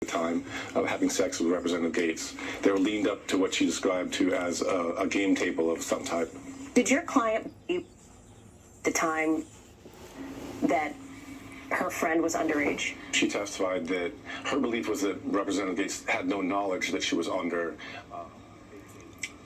time of having sex with Representative Gaetz. They were leaned up to what she described to as a game table of some type. Did your client believe at the time that her friend was underage? She testified that her belief was that Representative Gaetz had no knowledge that she was under.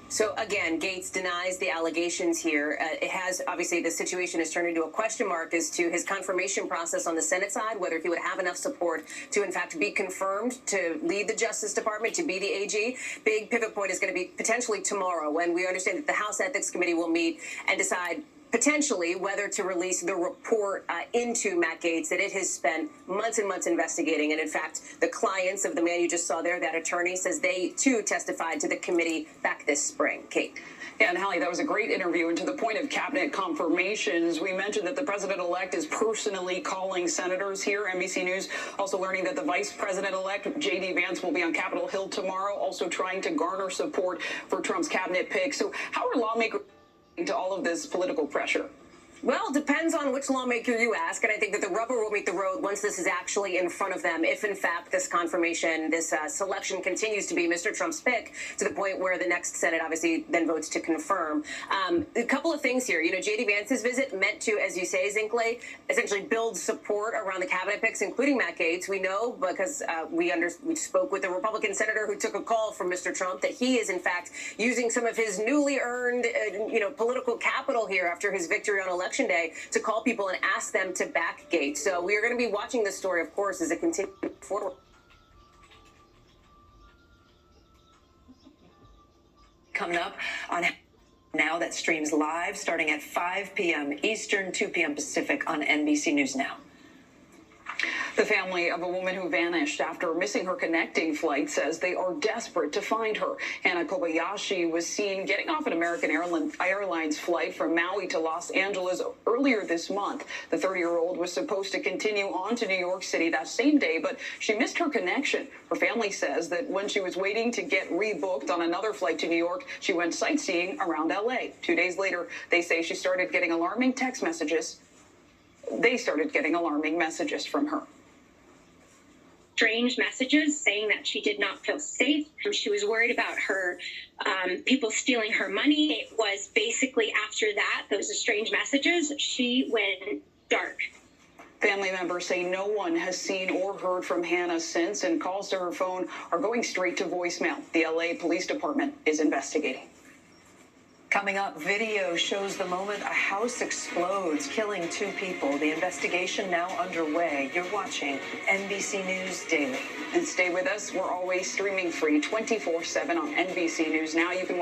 So again, Gaetz denies the allegations here. It has, obviously, the situation has turned into a question mark as to his confirmation process on the Senate side, whether he would have enough support to, in fact, be confirmed to lead the Justice Department, to be the AG. Big pivot point is going to be potentially tomorrow, when we understand that the House Ethics Committee will meet and decide potentially whether to release the report into Matt Gaetz that it has spent months and months investigating. And in fact, the clients of the man you just saw there, that attorney, says they too testified to the committee back this spring. Kate. Yeah, and Hallie, that was a great interview. And to the point of cabinet confirmations, we mentioned that the president-elect is personally calling senators here. NBC News also learning that the vice president-elect, J.D. Vance, will be on Capitol Hill tomorrow, also trying to garner support for Trump's cabinet pick. So how are lawmakers to all of this political pressure? Well, it depends on which lawmaker you ask, and I think that the rubber will meet the road once this is actually in front of them. If, in fact, this confirmation, this selection continues to be Mr. Trump's pick, to the point where the next Senate obviously then votes to confirm. A couple of things here. You know, J.D. Vance's visit meant to, as you say, Zinkley, essentially build support around the cabinet picks, including Matt Gaetz. We know because we spoke with a Republican senator who took a call from Mr. Trump that he is, in fact, using some of his newly earned, political capital here after his victory on election day to call people and ask them to back Gaetz. So we are going to be watching this story, of course, as it continues forward. Coming up on Now, that streams live starting at 5 p.m. Eastern, 2 p.m. Pacific on NBC News Now. The family of a woman who vanished after missing her connecting flight says they are desperate to find her. Hannah Kobayashi was seen getting off an American Airlines flight from Maui to Los Angeles earlier this month. The 30-year-old was supposed to continue on to New York City that same day, but she missed her connection. Her family says that when she was waiting to get rebooked on another flight to New York, she went sightseeing around L.A. 2 days later, they say she started getting alarming text messages. They started getting alarming messages from her. Strange messages saying that she did not feel safe. She was worried about her people stealing her money. It was basically after that, those strange messages, she went dark. Family members say no one has seen or heard from Hannah since, and calls to her phone are going straight to voicemail. The LA Police Department is investigating. Coming up, video shows the moment a house explodes, killing 2 people. The investigation now underway. You're watching NBC News Daily. And stay with us. We're always streaming free 24/7 on NBC News Now. You can watch